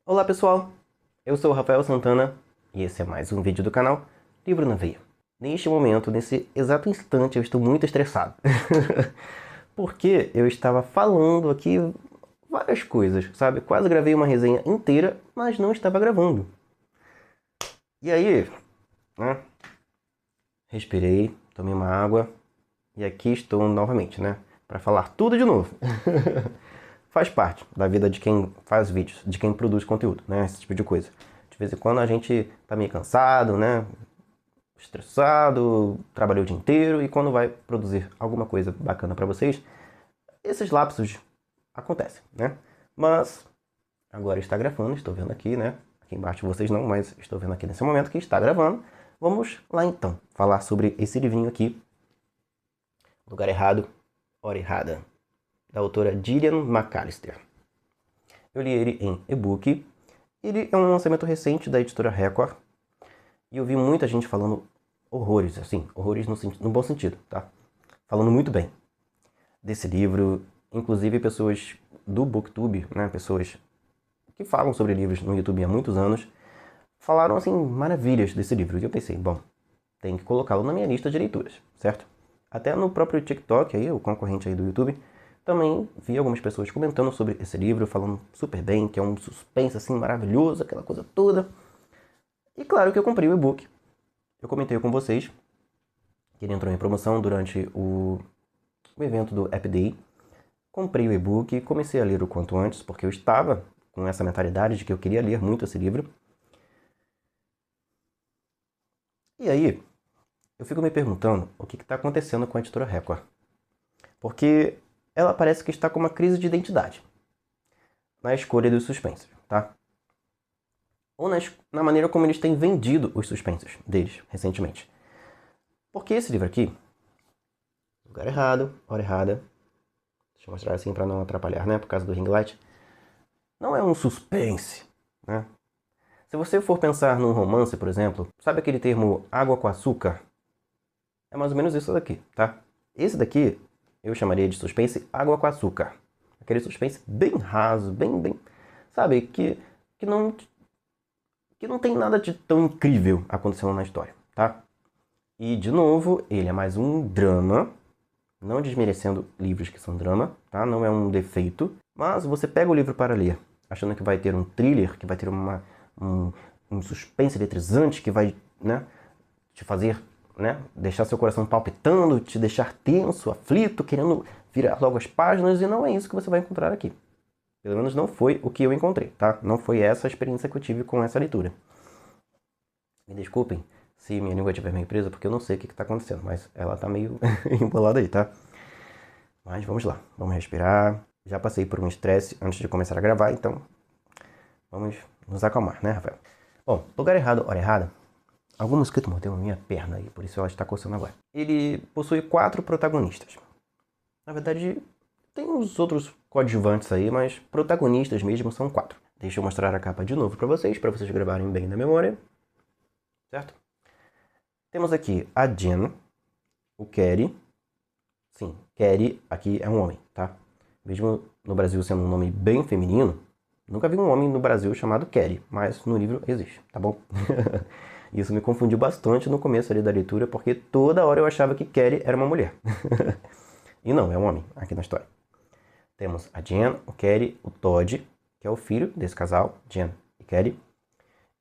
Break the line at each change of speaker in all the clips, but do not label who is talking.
Olá pessoal, eu sou o Rafael Santana e esse é mais um vídeo do canal Livro na Veia. Neste momento, nesse exato instante, eu estou muito estressado. Porque eu estava falando aqui várias coisas, sabe? Quase gravei uma resenha inteira, mas não estava gravando. E aí, né? Respirei, tomei uma água e aqui estou novamente, né? Para falar tudo de novo. Faz parte da vida de quem faz vídeos, de quem produz conteúdo, né? Esse tipo de coisa. De vez em quando a gente tá meio cansado, né? Estressado, trabalhou o dia inteiro e quando vai produzir alguma coisa bacana para vocês, esses lapsos acontecem, né? Mas agora está gravando, estou vendo aqui, né? Aqui embaixo vocês não, mas estou vendo aqui nesse momento que está gravando. Vamos lá então, falar sobre esse livrinho aqui, Lugar Errado, Hora Errada, da autora Gillian McAllister. Eu li ele em e-book. Ele é um lançamento recente da editora Record. E eu vi muita gente falando horrores, assim, horrores no bom sentido, tá? Falando muito bem desse livro. Inclusive pessoas do Booktube, né? Pessoas que falam sobre livros no YouTube há muitos anos, falaram, assim, maravilhas desse livro. E eu pensei, bom, tem que colocá-lo na minha lista de leituras, certo? Até no próprio TikTok, aí, o concorrente aí do YouTube, também vi algumas pessoas comentando sobre esse livro, falando super bem, que é um suspense, assim, maravilhoso, aquela coisa toda. E claro que eu comprei o e-book. Eu comentei com vocês que ele entrou em promoção durante o evento do App Day. Comprei o e-book e comecei a ler o quanto antes, porque eu estava com essa mentalidade de que eu queria ler muito esse livro. E aí, eu fico me perguntando o que está acontecendo com a editora Record. Porque ela parece que está com uma crise de identidade na escolha dos suspensos, tá? Ou na maneira como eles têm vendido os suspensos deles recentemente. Porque esse livro aqui, Lugar Errado, Hora Errada, deixa eu mostrar assim para não atrapalhar, né, por causa do ring light, não é um suspense, né? Se você for pensar num romance, por exemplo, sabe aquele termo água com açúcar? É mais ou menos isso daqui, tá? Esse daqui eu chamaria de suspense água com açúcar. Aquele suspense bem raso, bem, sabe, que não tem nada de tão incrível acontecendo na história, tá? E, de novo, ele é mais um drama, não desmerecendo livros que são drama, tá? Não é um defeito, mas você pega o livro para ler, achando que vai ter um thriller, que vai ter um suspense eletrizante, que vai, né, te fazer, né, deixar seu coração palpitando, te deixar tenso, aflito, querendo virar logo as páginas, e não é isso que você vai encontrar aqui. Pelo menos não foi o que eu encontrei, tá? Não foi essa a experiência que eu tive com essa leitura. Me desculpem se minha língua estiver meio presa, porque eu não sei o que está acontecendo, mas ela tá meio embolada aí, tá? Mas vamos lá, vamos respirar. Já passei por um estresse antes de começar a gravar, então vamos nos acalmar, né, Rafael? Bom, Lugar Errado, Hora Errada. Algum mosquito mordeu a minha perna aí, por isso ela está coçando agora. Ele possui 4 protagonistas. Na verdade, tem uns outros coadjuvantes aí, mas protagonistas mesmo são 4. Deixa eu mostrar a capa de novo para vocês gravarem bem na memória. Certo? Temos aqui a Jen, o Kerry. Sim, Kerry aqui é um homem, tá? Mesmo no Brasil sendo um nome bem feminino, nunca vi um homem no Brasil chamado Kerry, mas no livro existe, tá bom? Isso me confundiu bastante no começo ali da leitura, porque toda hora eu achava que Kerry era uma mulher. E não, é um homem aqui na história. Temos a Jen, o Kerry, o Todd, que é o filho desse casal, Jen e Kerry,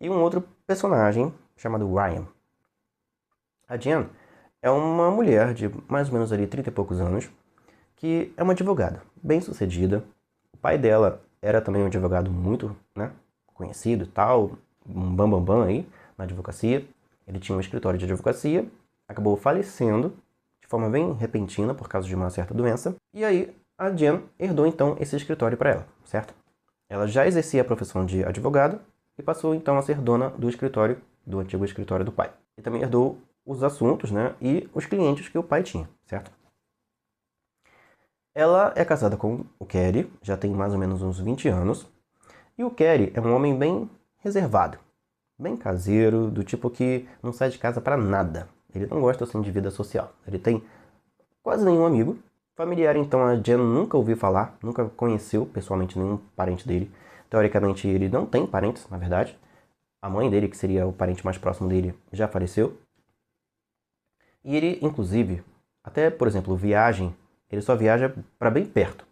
e um outro personagem chamado Ryan. A Jen é uma mulher de mais ou menos ali 30 e poucos anos, que é uma advogada bem sucedida. O pai dela era também um advogado muito, né, conhecido e tal, um bambambam aí na advocacia. Ele tinha um escritório de advocacia, acabou falecendo de forma bem repentina por causa de uma certa doença. E aí a Jen herdou então esse escritório para ela, certo? Ela já exercia a profissão de advogado e passou então a ser dona do escritório, do antigo escritório do pai. E também herdou os assuntos, né, e os clientes que o pai tinha, certo? Ela é casada com o Kerry, já tem mais ou menos uns 20 anos, e o Kerry é um homem bem reservado, bem caseiro, do tipo que não sai de casa para nada. Ele não gosta assim de vida social. Ele tem quase nenhum amigo. Familiar, então, a Jen nunca ouviu falar, nunca conheceu pessoalmente nenhum parente dele. Teoricamente, ele não tem parentes, na verdade. A mãe dele, que seria o parente mais próximo dele, já faleceu. E ele, inclusive, até, por exemplo, viagem, ele só viaja para bem perto.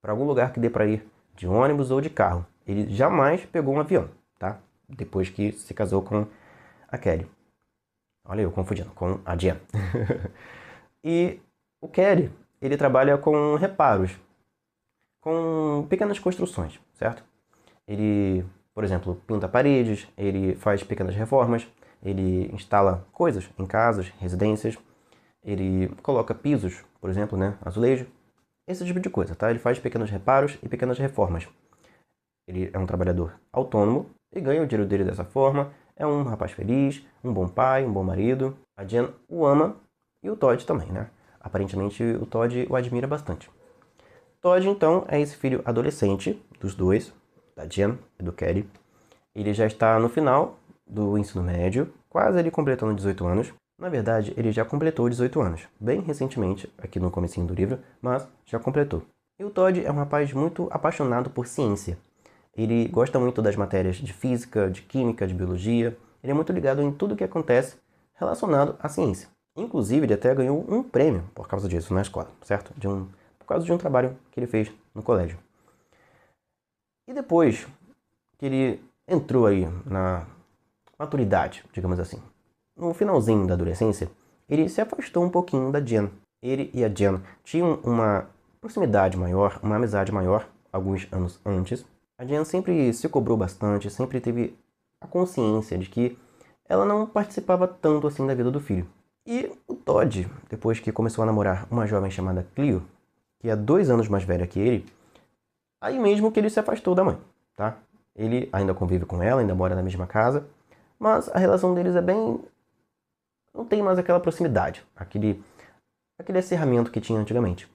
Para algum lugar que dê para ir de ônibus ou de carro. Ele jamais pegou um avião, tá? Depois que se casou com a Kelly. Olha eu confundindo, com a Jen. E o Kelly, ele trabalha com reparos, com pequenas construções, certo? Ele, por exemplo, pinta paredes, ele faz pequenas reformas, ele instala coisas em casas, residências, ele coloca pisos, por exemplo, né, azulejo, esse tipo de coisa, tá? Ele faz pequenos reparos e pequenas reformas. Ele é um trabalhador autônomo e ganha o dinheiro dele dessa forma. É um rapaz feliz, um bom pai, um bom marido. A Jen o ama e o Todd também, né? Aparentemente o Todd o admira bastante. Todd, então, é esse filho adolescente dos dois, da Jen e do Kelly. Ele já está no final do ensino médio, quase ele completando 18 anos. Na verdade, ele já completou 18 anos, bem recentemente, aqui no comecinho do livro, mas já completou. E o Todd é um rapaz muito apaixonado por ciência. Ele gosta muito das matérias de física, de química, de biologia. Ele é muito ligado em tudo o que acontece relacionado à ciência. Inclusive, ele até ganhou um prêmio por causa disso na escola, certo? Por causa de um trabalho que ele fez no colégio. E depois que ele entrou aí na maturidade, digamos assim, no finalzinho da adolescência, ele se afastou um pouquinho da Jen. Ele e a Jen tinham uma proximidade maior, uma amizade maior, alguns anos antes. A Jen sempre se cobrou bastante, sempre teve a consciência de que ela não participava tanto assim da vida do filho. E o Todd, depois que começou a namorar uma jovem chamada Cleo, que é 2 anos mais velha que ele, aí mesmo que ele se afastou da mãe, tá? Ele ainda convive com ela, ainda mora na mesma casa, mas a relação deles é bem... não tem mais aquela proximidade, aquele acerramento que tinha antigamente.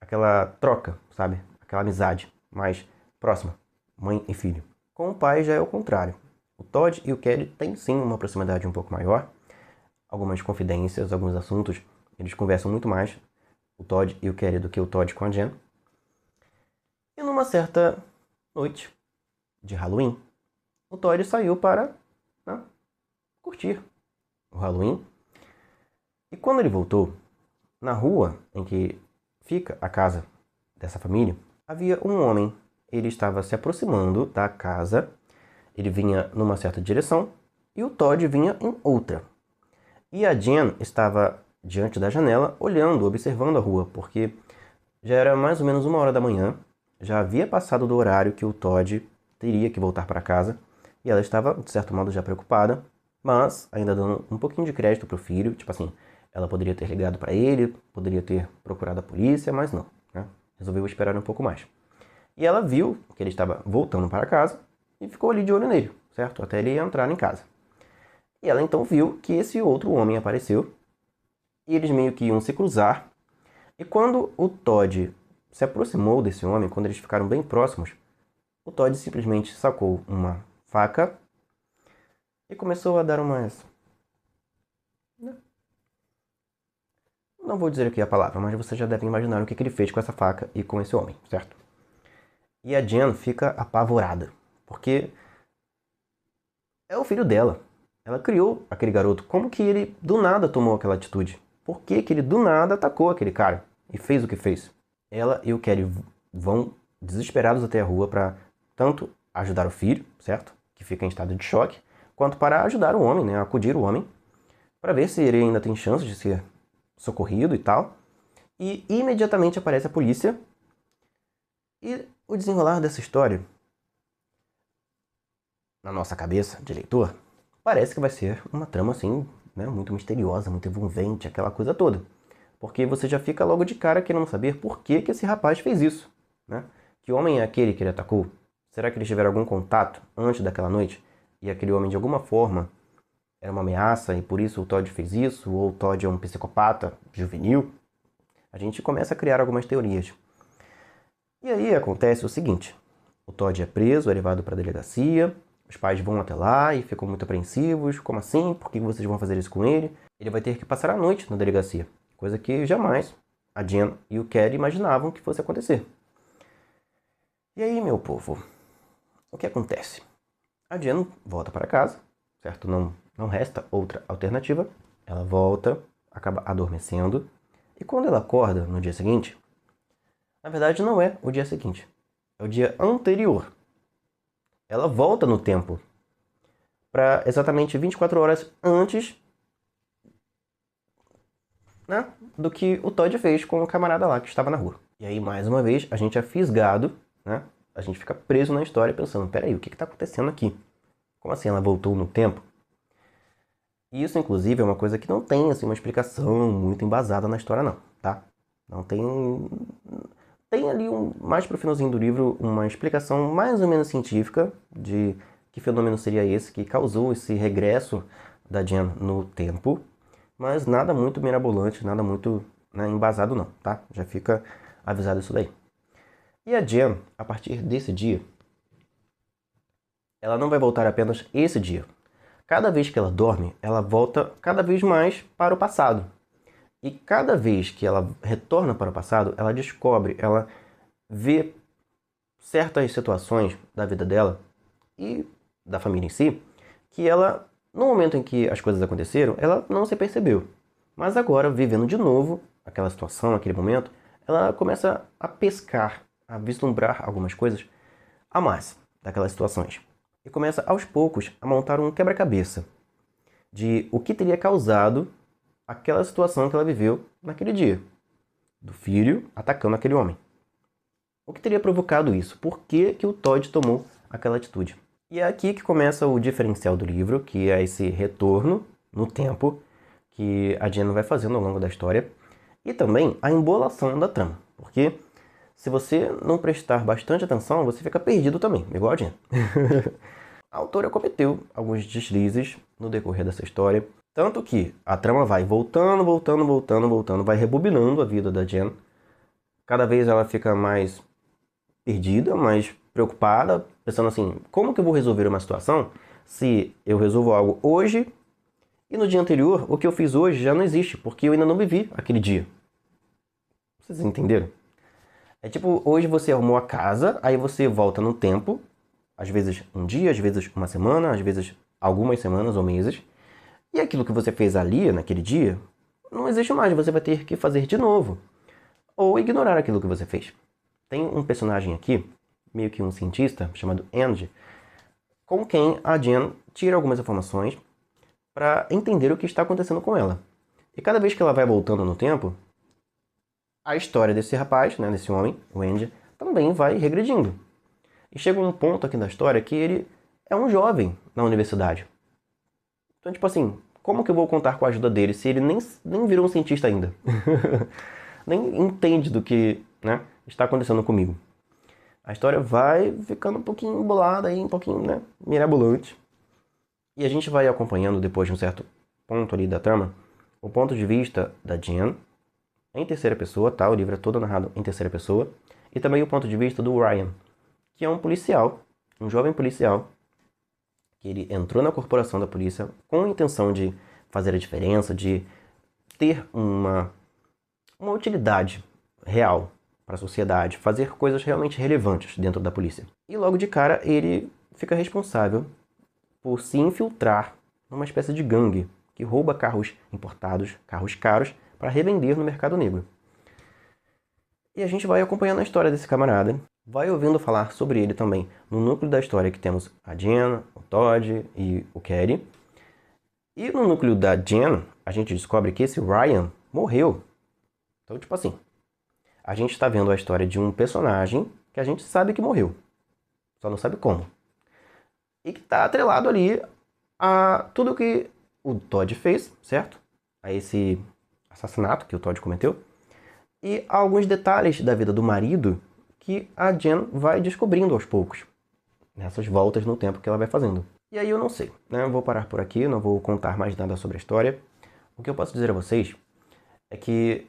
Aquela troca, sabe? Aquela amizade mais próxima, mãe e filho. Com o pai já é o contrário. O Todd e o Kelly têm sim uma proximidade um pouco maior. Algumas confidências, alguns assuntos, eles conversam muito mais, o Todd e o Kelly, do que o Todd com a Jen. E numa certa noite de Halloween, o Todd saiu para, né, curtir o Halloween. E quando ele voltou, na rua em que fica a casa dessa família, havia um homem. Ele estava se aproximando da casa, ele vinha numa certa direção e o Todd vinha em outra. E a Jen estava diante da janela, olhando, observando a rua, porque já era mais ou menos 1h da manhã, já havia passado do horário que o Todd teria que voltar para casa, e ela estava, de certo modo, já preocupada, mas ainda dando um pouquinho de crédito para o filho, tipo assim, ela poderia ter ligado para ele, poderia ter procurado a polícia, mas não, né? Resolveu esperar um pouco mais. E ela viu que ele estava voltando para casa e ficou ali de olho nele, certo? Até ele entrar em casa. E ela então viu que esse outro homem apareceu e eles meio que iam se cruzar. E quando o Todd se aproximou desse homem, quando eles ficaram bem próximos, o Todd simplesmente sacou uma faca e começou a dar umas... não vou dizer aqui a palavra, mas você já deve imaginar o que ele fez com essa faca e com esse homem, certo? E a Jen fica apavorada, porque é o filho dela. Ela criou aquele garoto. Como que ele do nada tomou aquela atitude? Por que que ele do nada atacou aquele cara e fez o que fez? Ela e o Kelly vão desesperados até a rua para tanto ajudar o filho, certo? Que fica em estado de choque, quanto para ajudar o homem, né? Acudir o homem, para ver se ele ainda tem chance de ser socorrido e tal. E imediatamente aparece a polícia. E o desenrolar dessa história, na nossa cabeça de leitor, parece que vai ser uma trama assim, né, muito misteriosa, muito envolvente, aquela coisa toda. Porque você já fica logo de cara querendo saber por que que esse rapaz fez isso, né? Que homem é aquele que ele atacou? Será que eles tiveram algum contato antes daquela noite? E aquele homem de alguma forma era uma ameaça e por isso o Todd fez isso? Ou o Todd é um psicopata juvenil? A gente começa a criar algumas teorias. E aí acontece o seguinte, o Todd é preso, é levado para a delegacia, os pais vão até lá e ficam muito apreensivos, como assim? Por que vocês vão fazer isso com ele? Ele vai ter que passar a noite na delegacia, coisa que jamais a Jen e o Kelly imaginavam que fosse acontecer. E aí, meu povo, o que acontece? A Jen volta para casa, certo? Não resta outra alternativa. Ela volta, acaba adormecendo. E quando ela acorda no dia seguinte, na verdade não é o dia seguinte, é o dia anterior. Ela volta no tempo para exatamente 24 horas antes, né, do que o Todd fez com o camarada lá que estava na rua. E aí, mais uma vez, a gente é fisgado, né? A gente fica preso na história pensando, peraí, o que está acontecendo aqui? Como assim ela voltou no tempo? E isso, inclusive, é uma coisa que não tem assim, uma explicação muito embasada na história, não, tá? Não tem... Tem ali, mais pro finalzinho do livro, uma explicação mais ou menos científica de que fenômeno seria esse que causou esse regresso da Jen no tempo, mas nada muito mirabolante, nada muito, né, embasado não, tá? Já fica avisado isso daí. E a Jen, a partir desse dia, ela não vai voltar apenas esse dia. Cada vez que ela dorme, ela volta cada vez mais para o passado. E cada vez que ela retorna para o passado, ela descobre, ela vê certas situações da vida dela e da família em si, que ela, no momento em que as coisas aconteceram, ela não se percebeu. Mas agora, vivendo de novo aquela situação, aquele momento, ela começa a pescar, a vislumbrar algumas coisas a mais daquelas situações. E começa, aos poucos, a montar um quebra-cabeça de o que teria causado aquela situação que ela viveu naquele dia. Do filho atacando aquele homem. O que teria provocado isso? Por que o Todd tomou aquela atitude? E é aqui que começa o diferencial do livro, que é esse retorno no tempo que a Jen vai fazendo ao longo da história. E também a embolação da trama. Porque se você não prestar bastante atenção, você fica perdido também, igual a Jen. A autora cometeu alguns deslizes no decorrer dessa história. Tanto que a trama vai voltando, vai rebobinando a vida da Jen. Cada vez ela fica mais perdida, mais preocupada, pensando assim, como que eu vou resolver uma situação se eu resolvo algo hoje e no dia anterior o que eu fiz hoje já não existe, porque eu ainda não vivi aquele dia. Vocês entenderam? É tipo, hoje você arrumou a casa, aí você volta no tempo, às vezes um dia, às vezes uma semana, às vezes algumas semanas ou meses, e aquilo que você fez ali, naquele dia, não existe mais, você vai ter que fazer de novo. Ou ignorar aquilo que você fez. Tem um personagem aqui, meio que um cientista, chamado Andy, com quem a Jen tira algumas informações para entender o que está acontecendo com ela. E cada vez que ela vai voltando no tempo, a história desse rapaz, né, desse homem, o Andy, também vai regredindo. E chega um ponto aqui da história que ele é um jovem na universidade. Então, tipo assim, como que eu vou contar com a ajuda dele se ele nem virou um cientista ainda? Nem entende do que, né, está acontecendo comigo. A história vai ficando um pouquinho embolada aí, um pouquinho, né, mirabolante. E a gente vai acompanhando, depois de um certo ponto ali da trama, o ponto de vista da Jen, em terceira pessoa, tá? O livro é todo narrado em terceira pessoa. E também o ponto de vista do Ryan, que é um policial, um jovem policial, que ele entrou na corporação da polícia com a intenção de fazer a diferença, de ter uma utilidade real para a sociedade, fazer coisas realmente relevantes dentro da polícia. E logo de cara ele fica responsável por se infiltrar numa espécie de gangue que rouba carros importados, carros caros, para revender no mercado negro. E a gente vai acompanhando a história desse camarada, vai ouvindo falar sobre ele também no núcleo da história que temos a Jen, o Todd e o Kerry. E no núcleo da Jen, a gente descobre que esse Ryan morreu. Então, tipo assim, a gente está vendo a história de um personagem que a gente sabe que morreu, só não sabe como. E que está atrelado ali a tudo que o Todd fez, certo? A esse assassinato que o Todd cometeu. E a alguns detalhes da vida do marido que a Jen vai descobrindo aos poucos, nessas voltas no tempo que ela vai fazendo. E aí eu não sei, né? Eu vou parar por aqui, não vou contar mais nada sobre a história. O que eu posso dizer a vocês é que,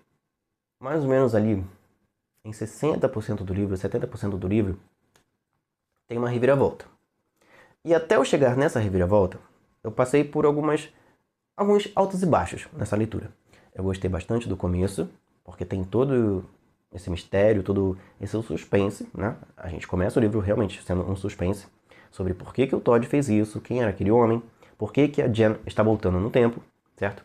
mais ou menos ali, em 60% do livro, 70% do livro, tem uma reviravolta. E até eu chegar nessa reviravolta, eu passei por alguns altos e baixos nessa leitura. Eu gostei bastante do começo, porque tem todo esse mistério, todo esse suspense, né? A gente começa o livro realmente sendo um suspense. sobre por que o Todd fez isso, quem era aquele homem, por que a Jen está voltando no tempo, certo?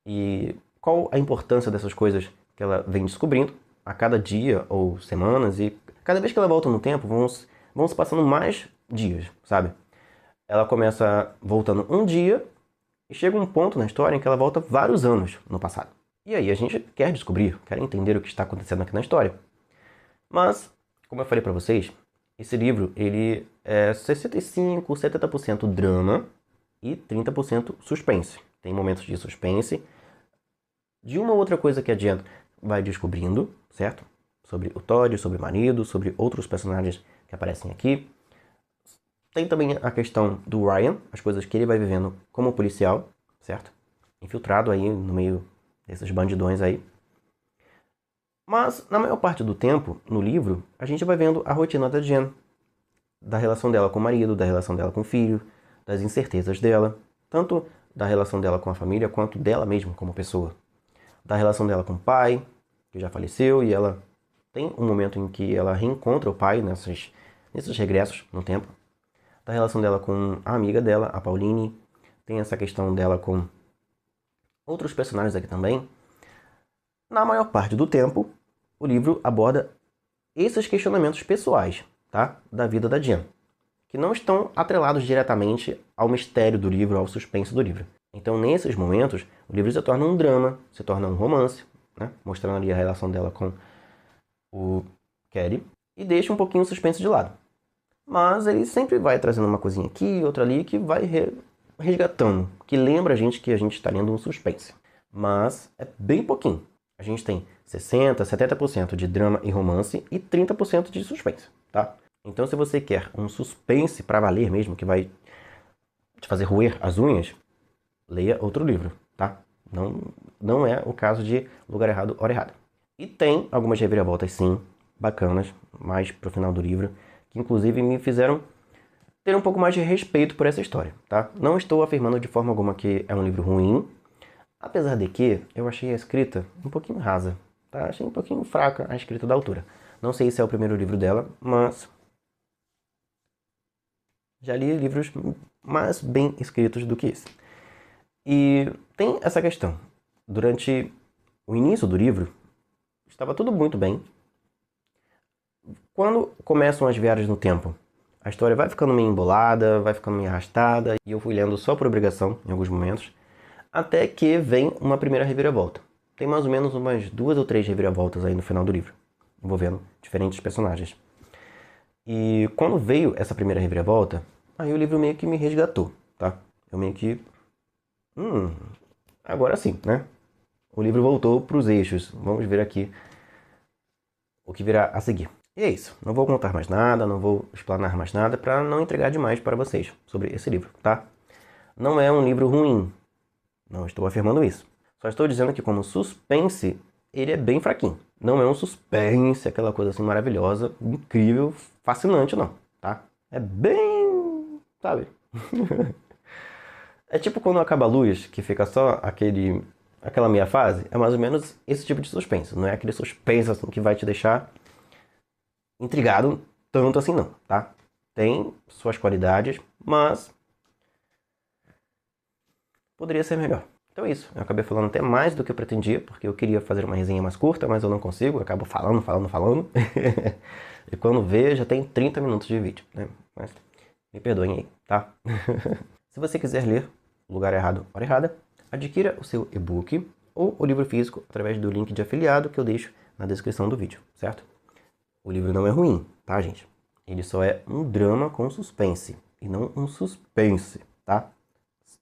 E qual a importância dessas coisas que ela vem descobrindo a cada dia ou semanas, e cada vez que ela volta no tempo vão se passando mais dias, sabe? Ela começa voltando um dia e chega um ponto na história em que ela volta vários anos no passado. E aí a gente quer descobrir, quer entender o que está acontecendo aqui na história. Mas, como eu falei pra vocês, esse livro ele é 65, 70% drama e 30% suspense. Tem momentos de suspense, de uma ou outra coisa que a Jen vai descobrindo, certo? Sobre o Todd, sobre o marido, sobre outros personagens que aparecem aqui. Tem também a questão do Ryan, as coisas que ele vai vivendo como policial, certo? Infiltrado aí no meio desses bandidões aí. Mas, na maior parte do tempo, no livro, a gente vai vendo a rotina da Jen. Da relação dela com o marido, da relação dela com o filho, das incertezas dela. Tanto da relação dela com a família, quanto dela mesma como pessoa. Da relação dela com o pai, que já faleceu, e ela tem um momento em que ela reencontra o pai nesses regressos no tempo. Da relação dela com a amiga dela, a Pauline. Tem essa questão dela com outros personagens aqui também. Na maior parte do tempo, o livro aborda esses questionamentos pessoais, tá? Da vida da Jen, que não estão atrelados diretamente ao mistério do livro, ao suspense do livro. Então, nesses momentos, o livro se torna um drama, se torna um romance, né? Mostrando ali a relação dela com o Kelly, e deixa um pouquinho o suspense de lado. Mas ele sempre vai trazendo uma coisinha aqui, outra ali, que vai resgatando, que lembra a gente que a gente está lendo um suspense. Mas é bem pouquinho. A gente tem 60%, 70% de drama e romance e 30% de suspense, tá? Então, se você quer um suspense para valer mesmo, que vai te fazer roer as unhas, leia outro livro, tá? Não é o caso de Lugar Errado, Hora Errada. E tem algumas reviravoltas, sim, bacanas, mais pro final do livro, que inclusive me fizeram ter um pouco mais de respeito por essa história, tá? Não estou afirmando de forma alguma que é um livro ruim, apesar de que eu achei a escrita um pouquinho rasa, tá? Achei um pouquinho fraca a escrita da autora. Não sei se é o primeiro livro dela, mas já li livros mais bem escritos do que esse. E tem essa questão. Durante o início do livro, estava tudo muito bem. Quando começam as viagens no tempo, a história vai ficando meio embolada, vai ficando meio arrastada, e eu fui lendo só por obrigação em alguns momentos, até que vem uma primeira reviravolta. Tem mais ou menos umas 2 ou 3 reviravoltas aí no final do livro, envolvendo diferentes personagens. E quando veio essa primeira reviravolta, aí o livro meio que me resgatou, tá? Eu meio que... agora sim, né? O livro voltou para os eixos. Vamos ver aqui o que virá a seguir. E é isso. Não vou contar mais nada, não vou explanar mais nada para não entregar demais para vocês sobre esse livro, tá? Não é um livro ruim. Não estou afirmando isso. Só estou dizendo que como suspense, ele é bem fraquinho. Não é um suspense, aquela coisa assim maravilhosa, incrível, fascinante não, tá? É bem... sabe? É tipo quando acaba a luz, que fica só aquela meia fase. É mais ou menos esse tipo de suspense. Não é aquele suspense assim, que vai te deixar intrigado tanto assim não, tá? Tem suas qualidades, mas poderia ser melhor. Então é isso. Eu acabei falando até mais do que eu pretendia, porque eu queria fazer uma resenha mais curta, mas eu não consigo. Eu acabo falando. E quando vê, já tem 30 minutos de vídeo, né? Mas me perdoem aí, tá? Se você quiser ler Lugar Errado, Hora Errada, adquira o seu e-book ou o livro físico através do link de afiliado que eu deixo na descrição do vídeo, certo? O livro não é ruim, tá, gente? Ele só é um drama com suspense e não um suspense, tá?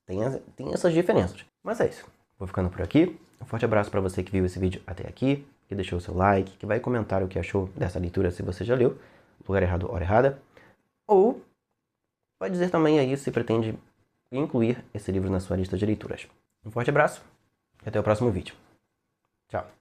Tem essas diferenças. Mas é isso. Vou ficando por aqui. Um forte abraço para você que viu esse vídeo até aqui, que deixou o seu like, que vai comentar o que achou dessa leitura se você já leu Lugar Errado, Hora Errada. Ou vai dizer também aí se pretende incluir esse livro na sua lista de leituras. Um forte abraço e até o próximo vídeo. Tchau!